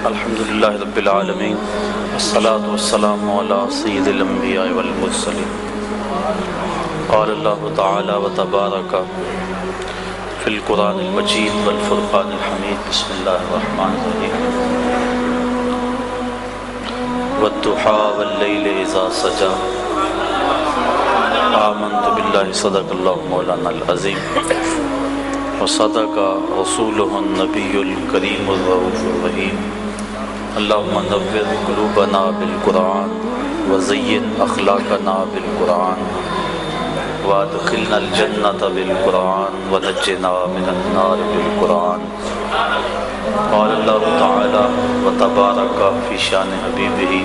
الحمدللہ رب العالمین والصلاة والسلام علی سید الانبیاء والمرسلین قال اللہ تعالی وتبارک فی القرآن المجید والفرقان الحمید بسم اللہ الرحمن الرحیم والضحی واللیل اذا سجی آمنت باللہ صدق اللہ مولانا العظیم وصدق رسولہ النبی الکریم الرؤوف الرحیم اللہم نور قلوبنا بالقرآن وزین اخلاقنا بالقرآن وادخلنا الجنۃ بالقرآن ونجنا من النار بالقرآن قال اللہ تعالی وتبارک فی شان حبیبہ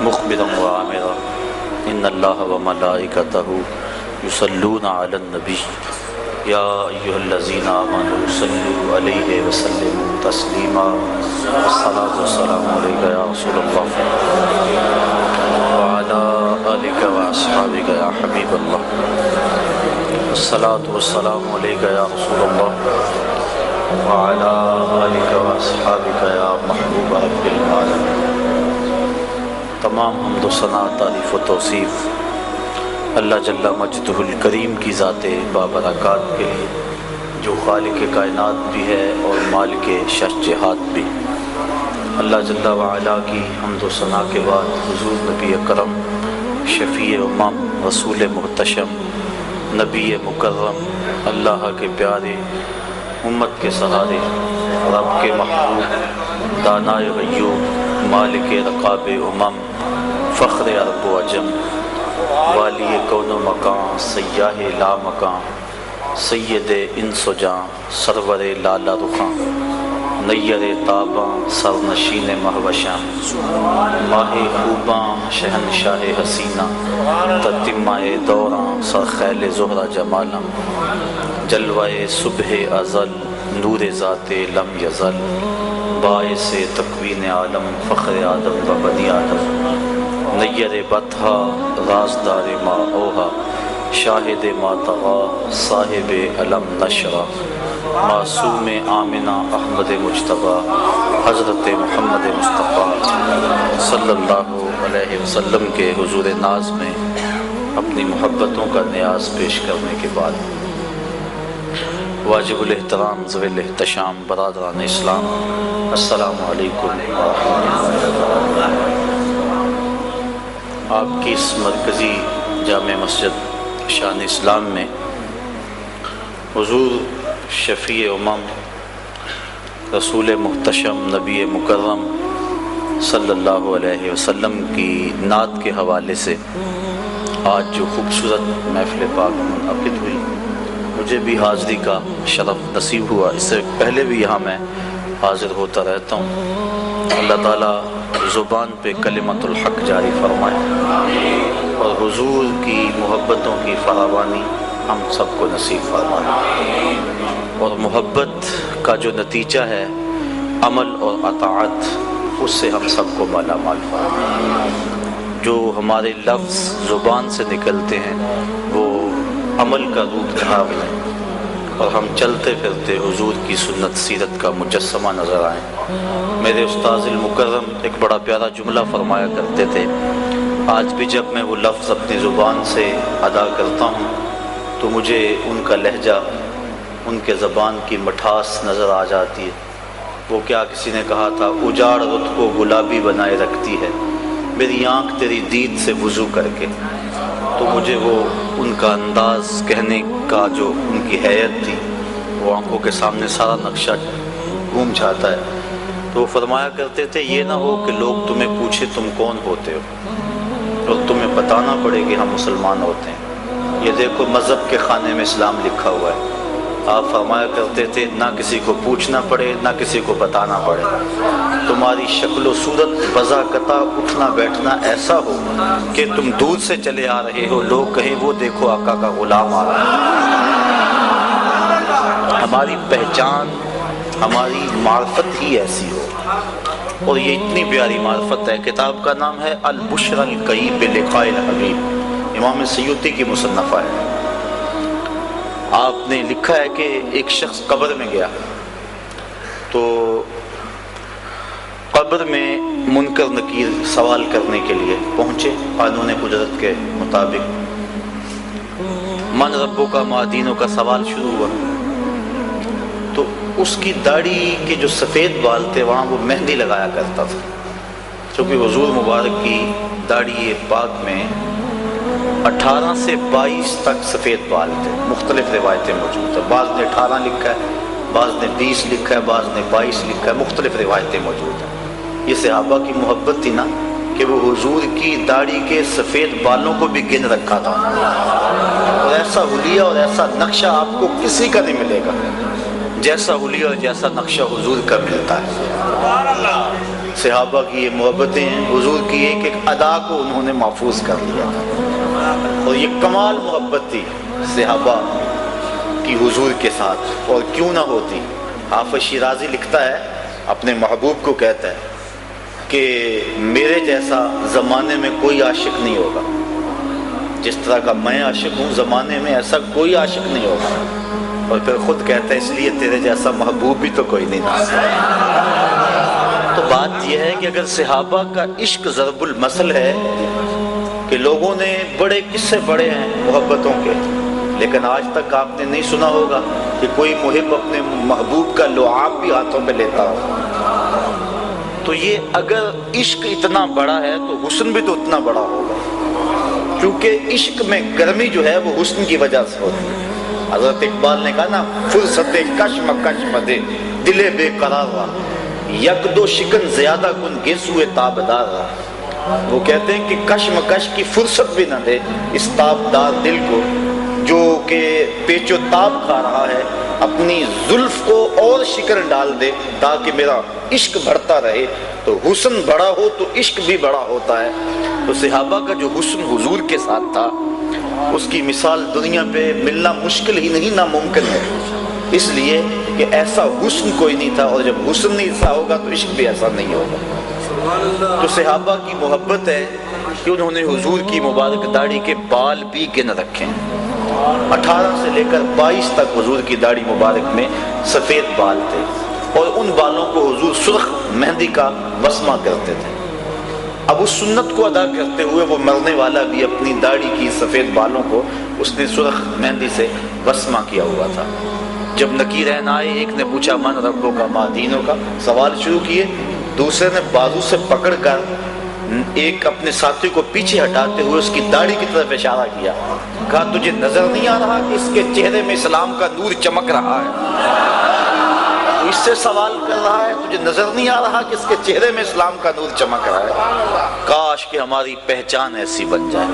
مخبرا وعامرا ان اللہ وملائکتہ یصلون علی النبی یا ایھا الذین آمنوا صلوا علیہ وسلموا تسلیما والصلاۃ والسلام علیک یا رسول اللہ وعلی آلک واصحابک یا حبیب اللہ والصلاۃ والسلام علیک یا رسول اللہ وعلی آلک واصحابک یا محبوب رب العالمین۔ تمام حمد و ثنا، تعریف و توصیف اللہ جل مجدہ الکریم کی ذات بابرکات کے لیے، جو خالق کائنات بھی ہے اور مالک شش جہات بھی۔ اللہ جل وعلا کی حمد و ثنا کے بعد حضور نبی اکرم، شفیع امم، رسول محتشم، نبی مکرم، اللہ کے پیارے، امت کے سہارے، رب کے محبوب، دانائے غیوب، مالک رقاب امم، فخر عرب و عجم، والی کون و مکان، سیاہ لا مکان، سید انس و جان، سرور لالا رخاں، نیر تاباں، سرنشین مہوشاں، ماہ خوباں، شہنشاہ حسینہ، تتمہ دوراں، سرخیل زہرہ جمالاں، جلوہ صبح ازل، نور ذات لم یزل، باعث تکوین عالم، فخر آدم و بنی آدم، نیر بطحا، رازدار ما اوہا، شاہد ما طغا، صاحب علم نشرہ، معصوم آمنہ احمد مجتبی، حضرت محمد مصطفیٰ صلی اللہ علیہ وسلم کے حضور ناز میں اپنی محبتوں کا نیاز پیش کرنے کے بعد واجب الاحترام ذوی الاحتشام برادران اسلام، السلام علیکم ورحمۃ اللہ۔ آپ کی اس مرکزی جامع مسجد شان اسلام میں حضور شفیع امم، رسول محتشم، نبی مکرم صلی اللہ علیہ وسلم کی نعت کے حوالے سے آج جو خوبصورت محفل پاک منعقد ہوئی، مجھے بھی حاضری کا شرف نصیب ہوا۔ اس سے پہلے بھی یہاں میں حاضر ہوتا رہتا ہوں۔ اللہ تعالیٰ زبان پہ کلمت الحق جاری فرمائے اور حضور کی محبتوں کی فراوانی ہم سب کو نصیب فرمائے، اور محبت کا جو نتیجہ ہے عمل اور اطاعت، اس سے ہم سب کو مالا مال فرمائے۔ جو ہمارے لفظ زبان سے نکلتے ہیں وہ عمل کا روپ دھار لیں اور ہم چلتے پھرتے حضور کی سنت سیرت کا مجسمہ نظر آئیں۔ میرے استاذ المکرم ایک بڑا پیارا جملہ فرمایا کرتے تھے، آج بھی جب میں وہ لفظ اپنی زبان سے ادا کرتا ہوں تو مجھے ان کا لہجہ، ان کے زبان کی مٹھاس نظر آ جاتی ہے۔ وہ کیا کسی نے کہا تھا، اجاڑ رت کو گلابی بنائے رکھتی ہے میری آنکھ تیری دید سے وضو کر کے۔ تو مجھے وہ ان کا انداز کہنے کا، جو ان کی حیت تھی، وہ آنکھوں کے سامنے سارا نقشہ گھوم جاتا ہے۔ تو وہ فرمایا کرتے تھے، یہ نہ ہو کہ لوگ تمہیں پوچھے تم کون ہوتے ہو اور تمہیں بتانا پڑے کہ ہم مسلمان ہوتے ہیں۔ یہ دیکھو مذہب کے خانے میں اسلام لکھا ہوا ہے۔ آپ فرمایا کرتے تھے، نہ کسی کو پوچھنا پڑے نہ کسی کو بتانا پڑے، تمہاری شکل و صورت، بضاقطہ اٹھنا بیٹھنا ایسا ہو کہ تم دور سے چلے آ رہے ہو، لوگ کہیں وہ دیکھو آقا کا غلام آ رہا ہے۔ ہماری پہچان، ہماری معرفت ہی ایسی ہو، اور یہ اتنی پیاری معرفت ہے۔ کتاب کا نام ہے البشر الکئیب بلقاء الحبیب، امام سیوطی کی مصنفہ ہے۔ آپ نے لکھا ہے کہ ایک شخص قبر میں گیا تو قبر میں منکر نکیر سوال کرنے کے لیے پہنچے قانون قدرت کے مطابق۔ من ربوں کا ما دینوں کا سوال شروع ہوا تو اس کی داڑھی کے جو سفید بال تھے وہاں وہ مہندی لگایا کرتا تھا، چونکہ حضور مبارک کی داڑھی پاک میں 18 سے 22 تک سفید بال تھے۔ مختلف روایتیں موجود ہیں، بعض نے 18 لکھا ہے، بعض نے 20 لکھا ہے، بعض نے 22 لکھا ہے، مختلف روایتیں موجود ہیں۔ یہ صحابہ کی محبت تھی نا کہ وہ حضور کی داڑھی کے سفید بالوں کو بھی گن رکھا تھا، اور ایسا حلیہ اور ایسا نقشہ آپ کو کسی کا نہیں ملے گا جیسا حلیہ اور جیسا نقشہ حضور کا ملتا ہے۔ صحابہ کی یہ محبتیں ہیں، حضور کی ایک ایک ادا کو انہوں نے محفوظ کر لیا تھا، اور یہ کمال محبت تھی صحابہ کی حضور کے ساتھ، اور کیوں نہ ہوتی۔ حافظ شیرازی لکھتا ہے، اپنے محبوب کو کہتا ہے کہ میرے جیسا زمانے میں کوئی عاشق نہیں ہوگا، جس طرح کا میں عاشق ہوں زمانے میں ایسا کوئی عاشق نہیں ہوگا، اور پھر خود کہتا ہے اس لیے تیرے جیسا محبوب بھی تو کوئی نہیں تھا۔ تو بات یہ ہے کہ اگر صحابہ کا عشق ضرب المثل ہے کہ لوگوں نے بڑے قصے پڑھے ہیں محبتوں کے، لیکن آج تک آپ نے نہیں سنا ہوگا کہ کوئی محب اپنے محبوب کا لعاب بھی ہاتھوں پہ لیتا ہو۔ تو یہ اگر عشق اتنا بڑا ہے تو حسن بھی تو اتنا بڑا ہوگا، کیونکہ عشق میں گرمی جو ہے وہ حسن کی وجہ سے ہوتی ہے۔ حضرت اقبال نے کہا نا، فرصت کشم کشم دے دل بے قرار رہا، یک دو شکن زیادہ کن گیسوئے تابدار رہا۔ وہ کہتے ہیں کہ کشم کش کی فرصت بھی نہ دے اس تابدار دل کو جو کہ پیچ و تاب کھا رہا ہے، اپنی زلف کو اور شکر ڈال دے تاکہ میرا عشق بڑھتا رہے۔ تو حسن بڑا ہو تو عشق بھی بڑا ہوتا ہے۔ تو صحابہ کا جو حسن حضور کے ساتھ تھا اس کی مثال دنیا پہ ملنا مشکل ہی نہیں، ناممکن ہے، اس لیے کہ ایسا حسن کوئی نہیں تھا، اور جب حسن نہیں ایسا ہوگا تو عشق بھی ایسا نہیں ہوگا۔ تو صحابہ کی محبت ہے کہ انہوں نے حضور کی مبارک داڑھی کے بال بھی گن رکھے ہیں۔ 18 سے لے کر 22 تک حضور کی داڑھی مبارک میں سفید بال تھے، اور ان بالوں کو حضور سرخ مہندی کا وسمہ کرتے تھے۔ اب اس سنت کو ادا کرتے ہوئے وہ مرنے والا بھی اپنی داڑھی کی سفید بالوں کو اس نے سرخ مہندی سے وسمہ کیا ہوا تھا۔ جب نکیرین آئے، ایک نے پوچھا من ربوں کا ما دینوں کا سوال شروع کیے، دوسرے نے بازو سے پکڑ کر ایک اپنے ساتھی کو پیچھے ہٹاتے ہوئے اس کی داڑھی کی طرف اشارہ کیا، کہا تجھے نظر نہیں آ رہا کہ اس کے چہرے میں اسلام کا نور چمک رہا ہے؟ اس سے سوال کر رہا ہے، تجھے نظر نہیں آ رہا کہ اس کے چہرے میں اسلام کا نور چمک رہا ہے؟ کاش کہ ہماری پہچان ایسی بن جائے۔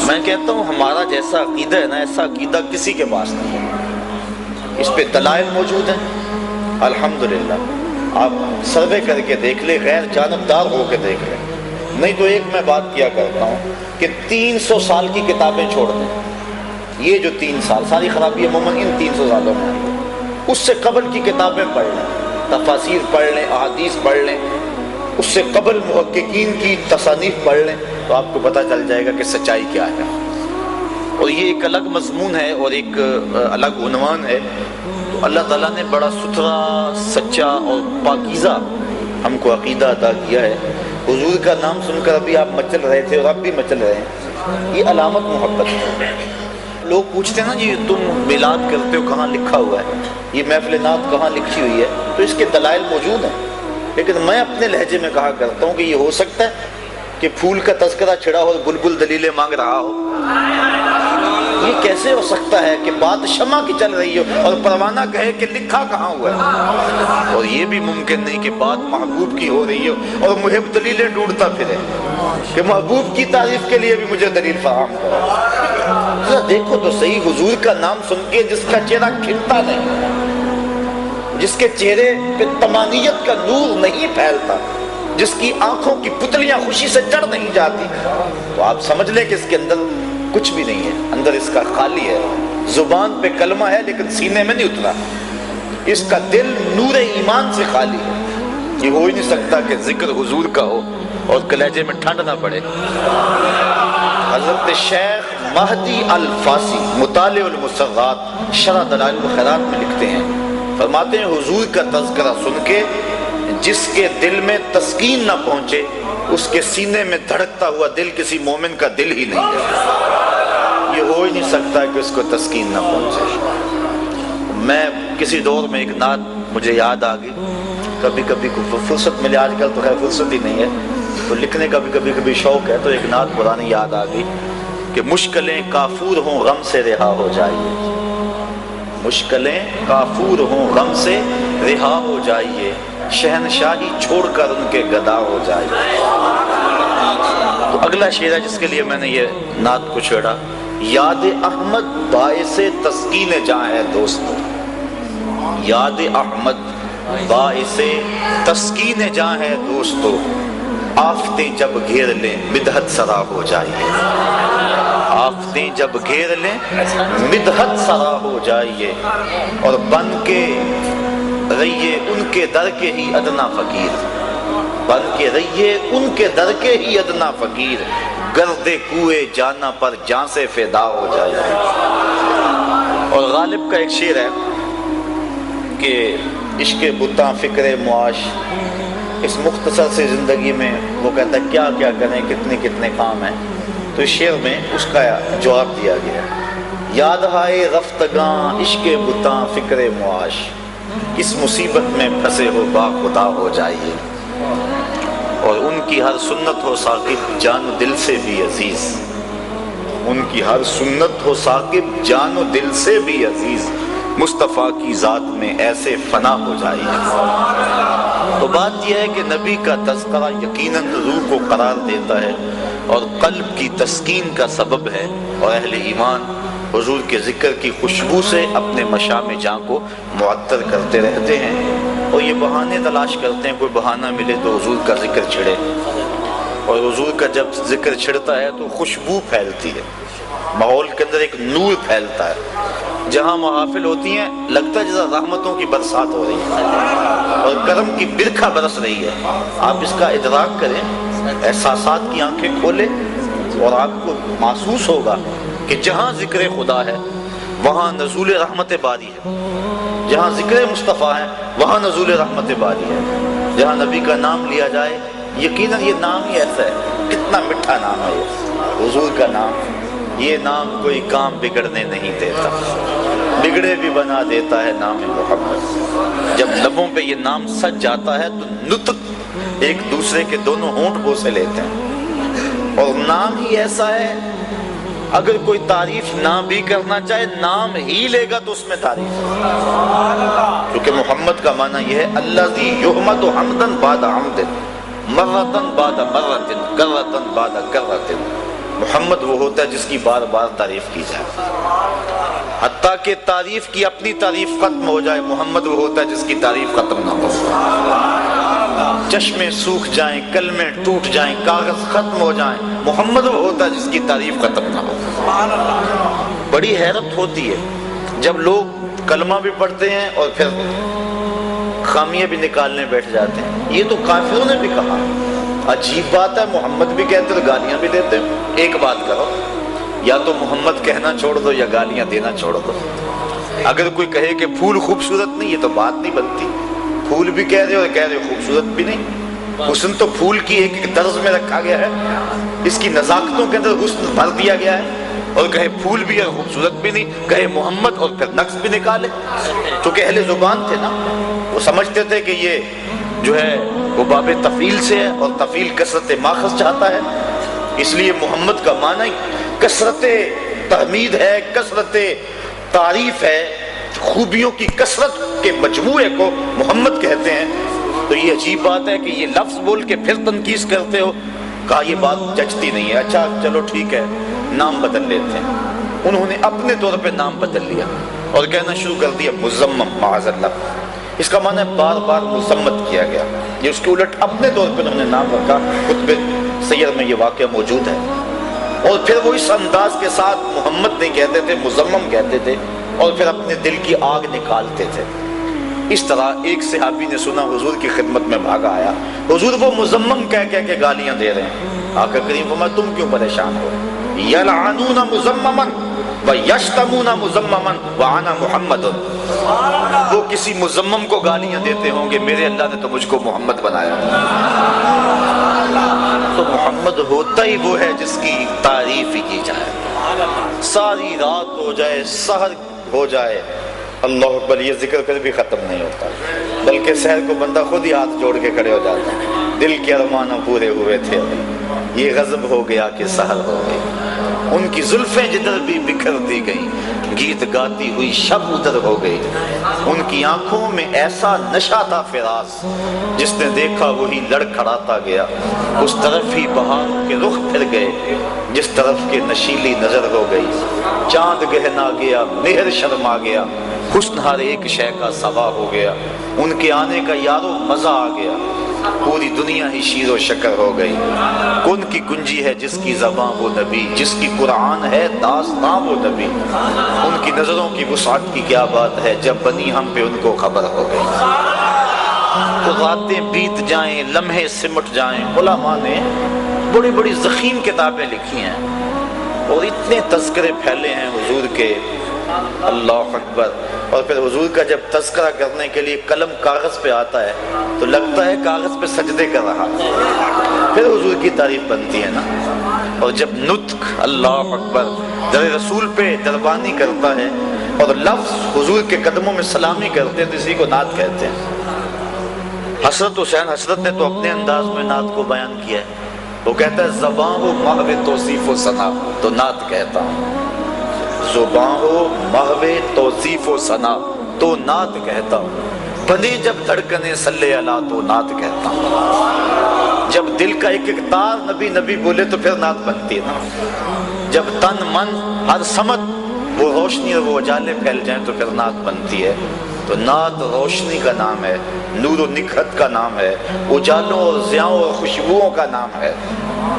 میں کہتا ہوں ہمارا جیسا عقیدہ ہے نا، ایسا عقیدہ کسی کے پاس نہیں ہے۔ اس پہ دلائل موجود ہیں الحمدللہ، آپ سروے کر کے دیکھ لیں، غیر جانبدار ہو کے دیکھ لیں، نہیں تو ایک میں بات کیا کرتا ہوں کہ 300 سال کی کتابیں چھوڑ دیں، یہ جو 3 سال ساری خرابی عموماً ان 300 سالوں میں، اس سے قبل کی کتابیں پڑھ لیں، تفاسیر پڑھ لیں، احادیث پڑھ لیں، اس سے قبل محققین کی تصانیف پڑھ لیں، تو آپ کو پتہ چل جائے گا کہ سچائی کیا ہے۔ اور یہ ایک الگ مضمون ہے اور ایک الگ عنوان ہے۔ تو اللہ تعالیٰ نے بڑا ستھرا، سچا اور پاکیزہ ہم کو عقیدہ عطا کیا ہے۔ حضور کا نام سن کر ابھی آپ مچل رہے تھے اور اب بھی مچل رہے ہیں، یہ علامت محبت ہے۔ لوگ پوچھتے ہیں نا جی تم میلاد کرتے ہو، کہاں لکھا ہوا ہے، یہ محفل نعت کہاں لکھی ہوئی ہے؟ تو اس کے دلائل موجود ہیں، لیکن میں اپنے لہجے میں کہا کرتا ہوں کہ یہ ہو سکتا ہے کہ پھول کا تذکرہ چھڑا ہو، بلبل دلیلیں مانگ رہا ہو۔ یہ کیسے ہو سکتا ہے کہ بات شمع کی چل رہی ہو اور پروانہ کہے کہ لکھا کہاں ہوا ہے؟ اور یہ بھی ممکن نہیں کہ بات محبوب کی ہو رہی ہو اور محب دلیلیں ڈھونڈتا پھرے کہ محبوب کی تعریف کے لیے بھی مجھے دلیل فراہم کرو۔ دیکھو تو صحیح، حضور کا نام سن کے جس کا چہرہ کھلتا نہیں، جس کے چہرے پہ طمانیت کا نور نہیں پھیلتا، جس کی آنکھوں کی پتلیاں خوشی سے چڑھ نہیں جاتی، تو آپ سمجھ لیں کہ اس کے اندر کچھ بھی نہیں ہے، اندر اس کا خالی ہے۔ زبان پہ کلمہ ہے لیکن سینے میں نہیں اترا، اس کا دل نور ایمان سے خالی ہے۔ یہ ہو ہی نہیں سکتا کہ ذکر حضور کا ہو اور کلیجے میں ٹھنڈ نہ پڑے۔ حضرت شیخ مہدی الفاسی مطالع المصغات شرح دلائل الخیرات میں لکھتے ہیں، فرماتے ہیں حضور کا تذکرہ سن کے جس کے دل میں تسکین نہ پہنچے اس کے سینے میں دھڑکتا ہوا دل کسی مومن کا دل ہی نہیں ہے۔ یہ ہو ہی نہیں سکتا کہ اس کو تسکین نہ پہنچے۔ میں کسی دور میں ایک نعت مجھے یاد آ گئی، کبھی کبھی فرصت ملے، آج کل تو خیر فرصت ہی نہیں ہے تو لکھنے کا بھی کبھی شوق ہے، تو ایک نعت پرانی یاد آ گئی کہ مشکلیں کافور ہوں غم سے رہا ہو جائیے، مشکلیں کافور ہوں غم سے رہا ہو جائیے، شہنشاہی چھوڑ کر ان کے گدا ہو جائیے۔ تو اگلا شعر ہے جس کے لیے میں نے یہ نعت کو چھیڑا، یاد احمد باعث تسکین جاں ہے دوستو، یاد احمد باعث تسکین جاں ہے دوستو، آفتیں جب گھیر لیں مدحت سرا ہو جائیے، آفتیں جب گھیر لیں مدحت سرا ہو جائیے، اور بن کے رہیے ان کے در کے ہی ادنا فقیر، بن کے رہیے ان کے در کے ہی ادنا فقیر، گرد کوئے جانا پر جان سے فدا ہو جائیے۔ اور غالب کا ایک شعر ہے کہ عشق بتاں فکر معاش، اس مختصر سے زندگی میں وہ کہتا ہے کیا کیا کریں، کتنے کام ہیں، تو اس شعر میں اس کا جواب دیا گیا ہے، یاد آئے رفتگاں عشق بتاں فکر معاش، اس مصیبت میں پھنسے ہو با خدا ہو جائیے، اور ان کی ہر سنت ہو ثاقب جان و دل سے بھی عزیز، ان کی ہر سنت ہو ثاقب جان و دل سے بھی عزیز، مصطفیٰ کی ذات میں ایسے فنا ہو جائیے۔ تو بات یہ ہے کہ نبی کا تذکرہ یقیناً روح کو قرار دیتا ہے اور قلب کی تسکین کا سبب ہے، اور اہل ایمان حضور کے ذکر کی خوشبو سے اپنے مشام جاں کو معطر کرتے رہتے ہیں، اور یہ بہانے تلاش کرتے ہیں، کوئی بہانہ ملے تو حضور کا ذکر چھڑے، اور حضور کا جب ذکر چھڑتا ہے تو خوشبو پھیلتی ہے، ماحول کے اندر ایک نور پھیلتا ہے، جہاں محافل ہوتی ہیں لگتا ہے جیسا رحمتوں کی برسات ہو رہی ہے اور کرم کی برکھا برس رہی ہے۔ آپ اس کا ادراک کریں، احساسات کی آنکھیں کھولیں، اور آپ کو محسوس ہوگا کہ جہاں ذکر خدا ہے وہاں نزول رحمت باری ہے، جہاں ذکر مصطفیٰ ہے وہاں نزول رحمت باری ہے، جہاں نبی کا نام لیا جائے، یقیناً یہ نام ہی ایسا ہے، کتنا میٹھا نام ہے یہ حضور کا نام، یہ نام کوئی کام بگڑنے نہیں دیتا، بگڑے بھی بنا دیتا ہے نام محمد۔ جب لبوں پہ یہ نام سج جاتا ہے تو نطق ایک دوسرے کے دونوں ہونٹ بوسے لیتے ہیں، اور نام ہی ایسا ہے اگر کوئی تعریف نہ بھی کرنا چاہے نام ہی لے گا تو اس میں تعریف ہے، کیونکہ محمد کا معنی یہ ہے الذی یحمد حمدا بعد حمد، مرۃ بعد مرۃ، کرۃ بعد کرۃ۔ محمد وہ ہوتا ہے جس کی بار بار تعریف کی جائے، حتیٰ کہ تعریف کی اپنی تعریف ختم ہو جائے، محمد وہ ہوتا ہے جس کی تعریف ختم نہ ہو، چشمے سوکھ جائیں، کلمے ٹوٹ جائیں، کاغذ ختم ہو جائیں، محمد وہ ہوتا ہے جس کی تعریف ختم نہ ہو۔ بڑی حیرت ہوتی ہے جب لوگ کلمہ بھی پڑھتے ہیں اور پھر خامیاں بھی نکالنے بیٹھ جاتے ہیں، یہ تو کافروں نے بھی کہا، عجیب بات ہے، محمد بھی کہتے تو گالیاں بھی دیتے ہیں۔ ایک بات کرو، یا تو محمد کہنا چھوڑ دو یا گالیاں دینا چھوڑ دو۔ اگر کوئی کہے کہ پھول خوبصورت نہیں، یہ تو بات نہیں بنتی، پھول بھی کہہ رہے اور کہہ رہے خوبصورت بھی نہیں۔ حسن تو پھول کی ایک طرز میں رکھا گیا ہے، اس کی نزاکتوں کے اندر حسن بھر دیا گیا ہے، اور کہے پھول بھی اور خوبصورت بھی نہیں، کہے محمد اور پھر نقص بھی نکالے۔ چونکہ اہل زبان تھے نا، وہ سمجھتے تھے کہ یہ جو ہے وہ باب تفعیل سے ہے، اور تفعیل کثرت ماخذ چاہتا ہے، اس لیے محمد کا معنی کثرت تحمید ہے، کثرت تعریف ہے، خوبیوں کی کثرت کے مجموعے کو محمد کہتے ہیں۔ تو یہ عجیب بات ہے کہ یہ لفظ بول کے پھر تنقید کرتے ہو، کہا یہ بات جچتی نہیں ہے، اچھا چلو ٹھیک ہے نام بدل لیتے ہیں۔ انہوں نے اپنے طور پہ نام بدل لیا اور کہنا شروع کر دیا مزمم، معاذ اللہ، اس کا معنی بار بار مذمت کیا گیا، یہ اس کے الٹ اپنے طور پہ انہوں نے نام رکھا۔ خطبہ سیر میں یہ واقعہ موجود ہے، اور پھر وہ اس انداز کے ساتھ محمد نہیں کہتے تھے، مزمم کہتے تھے، اور پھر اپنے دل کی آگ نکالتے تھے۔ اس طرح ایک صحابی نے سنا، حضور کی خدمت میں بھاگا آیا، حضور وہ مزمم کہہ کہہ کے گالیاں دے رہے ہیں۔ آقا کریم فرمایا تم کیوں پریشان ہو، یلعنون مزمما وَيَشْتَمُونَ مُزَمَّمًا وَأَنَا مُحَمَّدٌ، وہ کسی مزمم کو گالیاں دیتے ہوں گے، میرے اللہ نے تو مجھ کو محمد بنایا۔ تو محمد ہوتا ہی وہ ہے جس کی تعریف ہی کی جائے، ساری رات ہو جائے، سحر ہو جائے، اللہ اکبر یہ ذکر کر بھی ختم نہیں ہوتا، بلکہ سحر کو بندہ خود ہی ہاتھ جوڑ کے کھڑے ہو جاتا ہے، دل کے ارمانوں پورے ہوئے تھے، یہ غضب ہو گیا کہ سحر ہو گئی۔ ان کی زلفیں جدھر بھی بکھر دی گئیں، گیت گاتی ہوئی شب ادھر ہو گئی۔ ان کی آنکھوں میں ایسا نشہ تھا فراز، جس نے دیکھا وہی لڑکھڑاتا گیا، اس طرف ہی بہاروں کے رخ پھر گئے، جس طرف کے نشیلی نظر ہو گئی۔ چاند گہنا گیا، مہر شرما گیا، حسن ہر ایک شے کا سوا ہو گیا، ان کے آنے کا یارو مزہ آ گیا، پوری دنیا ہی شیر و شکر ہو گئی۔ کن کی کنجی ہے جس کی زباں وہ نبی، جس کی قرآن ہے داستان وہ نبی، ان کی نظروں کی وسعت کی کیا بات ہے، جب بنی ہم پہ ان کو خبر ہو گئی۔ تو راتیں بیت جائیں، لمحے سمٹ جائیں، علماء نے بڑی بڑی ضخیم کتابیں لکھی ہیں اور اتنے تذکرے پھیلے ہیں حضور کے، اللہ اکبر۔ اور پھر حضور کا جب تذکرہ کرنے کے لیے قلم کاغذ پہ آتا ہے تو لگتا ہے کاغذ پہ سجدے کر رہا ہے، پھر حضور کی تعریف بنتی ہے نا۔ اور جب نطق اللہ اکبر در رسول پہ دربانی کرتا ہے اور لفظ حضور کے قدموں میں سلامی کرتے ہیں تو اسی کو نعت کہتے ہیں۔ حضرت حسین حضرت نے تو اپنے انداز میں نعت کو بیان کیا ہے، وہ کہتا ہے زباں ہو محو توصیف و ثنا تو نعت کہتا ہوں، زباں ہو محو توصیف و ثنا تو نعت کہتا ہوں، بنے جب دھڑکنے صلی اللہ تو نعت کہتا ہوں۔ جب دل کا ایک ایک تار نبی نبی بولے تو پھر نعت بنتی ہے نا، جب تن من ہر سمت وہ روشنی اور وہ اجالے پھیل جائیں تو پھر نعت بنتی ہے۔ تو نعت روشنی کا نام ہے، نور و نکھت کا نام ہے، اجالوں اور ضیاؤں اور خوشبوؤں کا نام ہے،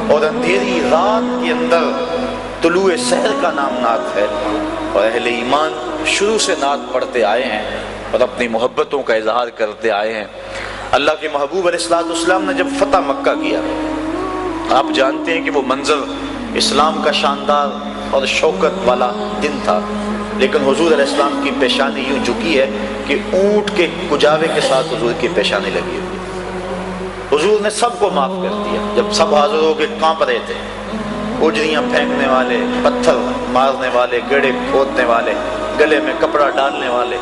اور اندھیری رات کے اندر طلوع سحر کا نام نعت ہے۔ اور اہل ایمان شروع سے نعت پڑھتے آئے ہیں اور اپنی محبتوں کا اظہار کرتے آئے ہیں۔ اللہ کے محبوب علیہ السلام نے جب فتح مکہ کیا، آپ جانتے ہیں کہ وہ منظر اسلام کا شاندار اور شوکت والا دن تھا، لیکن حضور علیہ السلام کی پیشانی یوں جھکی ہے کہ اونٹ کے کجاوے کے ساتھ حضور کی پیشانی لگی ہوئی ہے۔ حضور نے سب کو معاف کر دیا، جب سب حاضر ہو کے کانپ رہے تھے، اجڑیاں پھینکنے والے، پتھر مارنے والے، گڑھے کھودنے والے، گلے میں کپڑا ڈالنے والے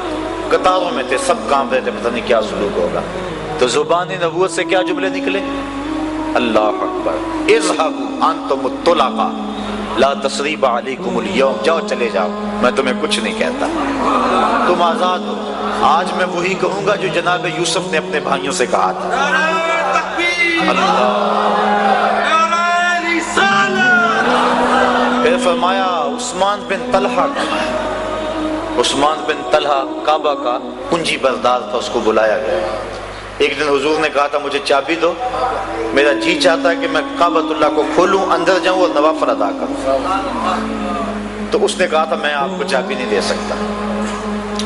قطاروں میں تھے، سب کانپ رہے تھے، پتہ نہیں کیا سلوک ہوگا۔ تو زبان نبوت سے کیا جملے نکلے؟ اللہ اکبر، اذهبوا انتم الطلقاء لا تثریب علیکم اليوم، جاؤ چلے جاؤ، میں تمہیں کچھ نہیں کہتا، تم آزاد ہو۔ آج میں وہی کہوں گا جو جناب یوسف نے اپنے بھائیوں سے کہا تھا۔ پھر فرمایا عثمان بن طلحہ کا، عثمان بن طلحہ کعبہ کا کنجی بردار تھا، اس کو بلایا گیا۔ ایک دن حضور نے کہا تھا مجھے چابی دو، میرا جی چاہتا ہے کہ میں کعبۃ اللہ کو کھولوں، اندر جاؤں اور نوافل ادا کروں۔ تو اس نے کہا تھا میں آپ کو چابی نہیں دے سکتا۔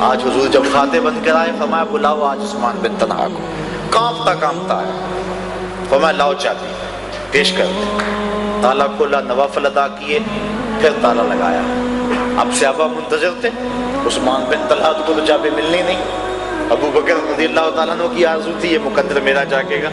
آج حضور جب فاتح بن کر آئے فرمایا بلاؤ آج عثمان بن طلحہ کو، کانپتا کانپتا ہے، فرمایا لاؤ چابی، پیش کر دیں۔ تالا کھولا، نوافل ادا کیے، پھر تالا لگایا۔ اب صحابہ منتظر تھے، عثمان بن طلحہ کو تو چابی ملنی نہیں، ابو بکر رضی اللہ تعالیٰ عنہ کی آرزو تھی یہ مقدر میرا جاگے گا،